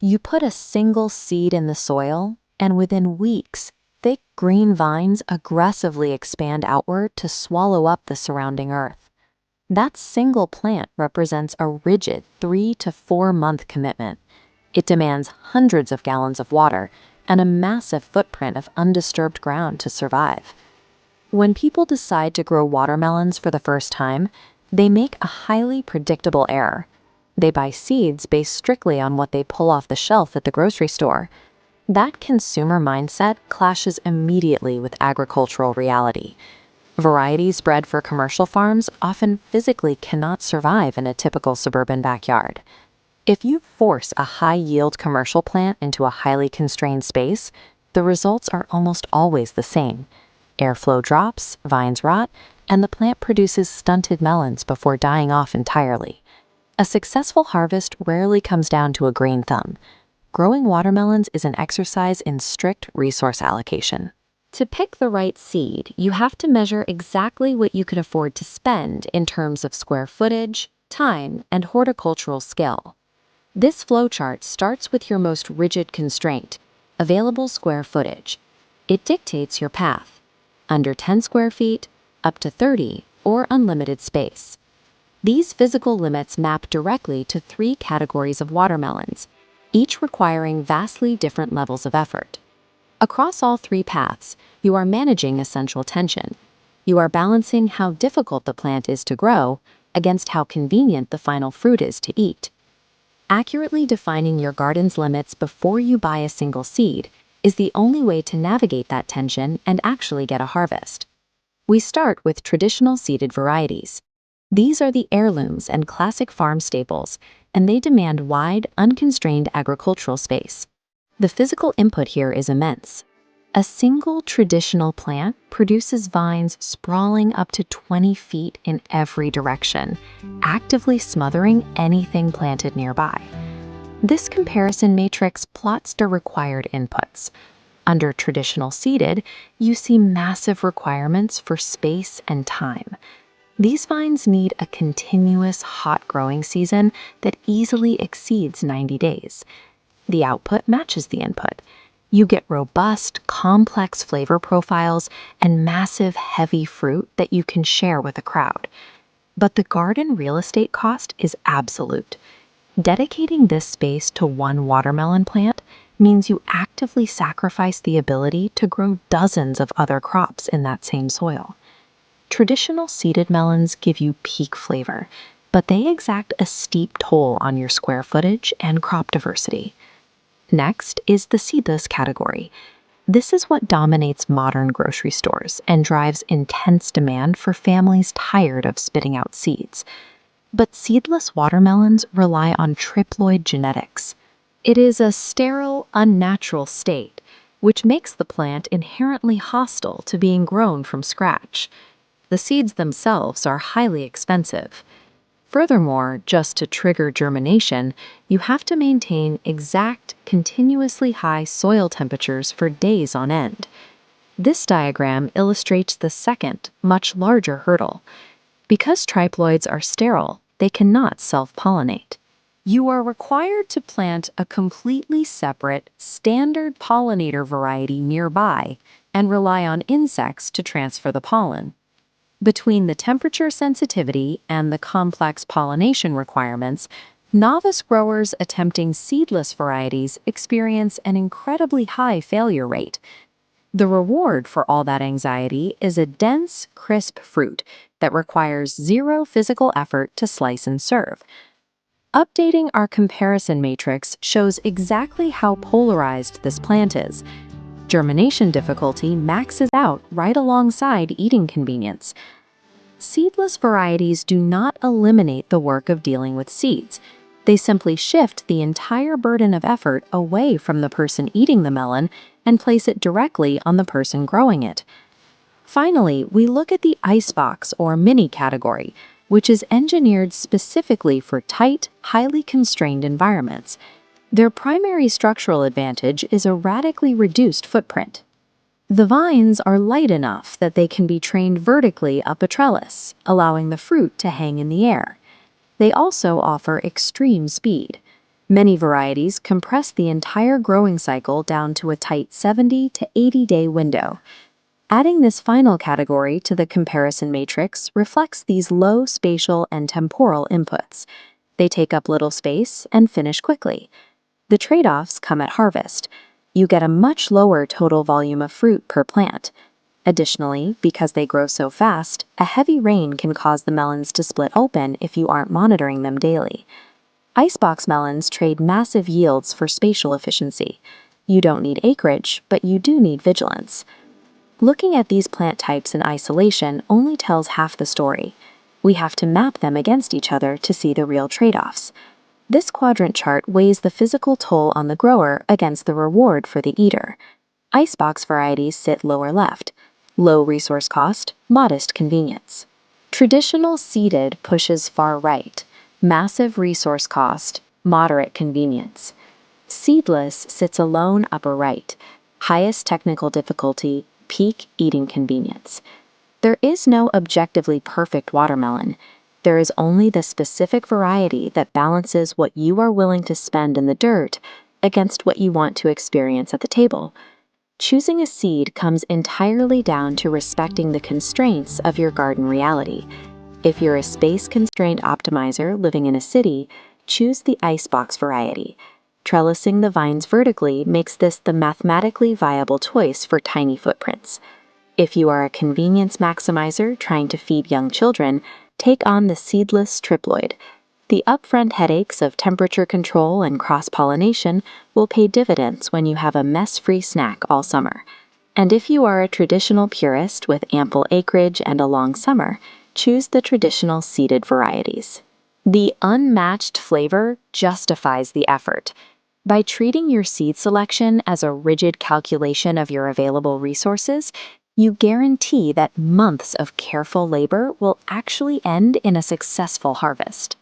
You put a single seed in the soil, and within weeks, thick green vines aggressively expand outward to swallow up the surrounding earth. That single plant represents a rigid 3 to 4 month commitment. It demands hundreds of gallons of water and a massive footprint of undisturbed ground to survive. When people decide to grow watermelons for the first time, they make a highly predictable error. They buy seeds based strictly on what they pull off the shelf at the grocery store. That consumer mindset clashes immediately with agricultural reality. Varieties bred for commercial farms often physically cannot survive in a typical suburban backyard. If you force a high-yield commercial plant into a highly constrained space, the results are almost always the same. Airflow drops, vines rot, and the plant produces stunted melons before dying off entirely. A successful harvest rarely comes down to a green thumb. Growing watermelons is an exercise in strict resource allocation. To pick the right seed, you have to measure exactly what you can afford to spend in terms of square footage, time, and horticultural skill. This flowchart starts with your most rigid constraint, available square footage. It dictates your path: under 10 square feet, up to 30, or unlimited space. These physical limits map directly to 3 categories of watermelons, each requiring vastly different levels of effort. Across all 3 paths, you are managing essential tension. You are balancing how difficult the plant is to grow against how convenient the final fruit is to eat. Accurately defining your garden's limits before you buy a single seed is the only way to navigate that tension and actually get a harvest. We start with traditional seeded varieties. These are the heirlooms and classic farm staples, and they demand wide, unconstrained agricultural space. The physical input here is immense. A single traditional plant produces vines sprawling up to 20 feet in every direction, actively smothering anything planted nearby. This comparison matrix plots the required inputs. Under traditional seeded, you see massive requirements for space and time. These vines need a continuous hot growing season that easily exceeds 90 days. The output matches the input. You get robust, complex flavor profiles and massive, heavy fruit that you can share with a crowd. But the garden real estate cost is absolute. Dedicating this space to one watermelon plant means you actively sacrifice the ability to grow dozens of other crops in that same soil. Traditional seeded melons give you peak flavor, but they exact a steep toll on your square footage and crop diversity. Next is the seedless category. This is what dominates modern grocery stores and drives intense demand for families tired of spitting out seeds. But seedless watermelons rely on triploid genetics. It is a sterile, unnatural state, which makes the plant inherently hostile to being grown from scratch. The seeds themselves are highly expensive. Furthermore, just to trigger germination, you have to maintain exact, continuously high soil temperatures for days on end. This diagram illustrates the second, much larger hurdle. Because triploids are sterile, they cannot self-pollinate. You are required to plant a completely separate, standard pollinator variety nearby and rely on insects to transfer the pollen. Between the temperature sensitivity and the complex pollination requirements, novice growers attempting seedless varieties experience an incredibly high failure rate. The reward for all that anxiety is a dense, crisp fruit that requires zero physical effort to slice and serve. Updating our comparison matrix shows exactly how polarized this plant is. Germination difficulty maxes out right alongside eating convenience. Seedless varieties do not eliminate the work of dealing with seeds. They simply shift the entire burden of effort away from the person eating the melon and place it directly on the person growing it. Finally, we look at the Icebox or mini category, which is engineered specifically for tight, highly constrained environments. Their primary structural advantage is a radically reduced footprint. The vines are light enough that they can be trained vertically up a trellis, allowing the fruit to hang in the air. They also offer extreme speed. Many varieties compress the entire growing cycle down to a tight 70 to 80-day window. Adding this final category to the comparison matrix reflects these low spatial and temporal inputs. They take up little space and finish quickly. The trade-offs come at harvest. You get a much lower total volume of fruit per plant. Additionally, because they grow so fast, a heavy rain can cause the melons to split open if you aren't monitoring them daily. Icebox melons trade massive yields for spatial efficiency. You don't need acreage, but you do need vigilance. Looking at these plant types in isolation only tells half the story. We have to map them against each other to see the real trade-offs. This quadrant chart weighs the physical toll on the grower against the reward for the eater. Icebox varieties sit lower left. Low resource cost, modest convenience. Traditional seeded pushes far right. Massive resource cost, moderate convenience. Seedless sits alone upper right. Highest technical difficulty, peak eating convenience. There is no objectively perfect watermelon. There is only the specific variety that balances what you are willing to spend in the dirt against what you want to experience at the table. Choosing a seed comes entirely down to respecting the constraints of your garden reality. If you're a space-constrained optimizer living in a city, choose the Icebox variety. Trellising the vines vertically makes this the mathematically viable choice for tiny footprints. If you are a convenience maximizer trying to feed young children, take on the seedless triploid. The upfront headaches of temperature control and cross-pollination will pay dividends when you have a mess-free snack all summer. And if you are a traditional purist with ample acreage and a long summer, choose the traditional seeded varieties. The unmatched flavor justifies the effort. By treating your seed selection as a rigid calculation of your available resources, you guarantee that months of careful labor will actually end in a successful harvest.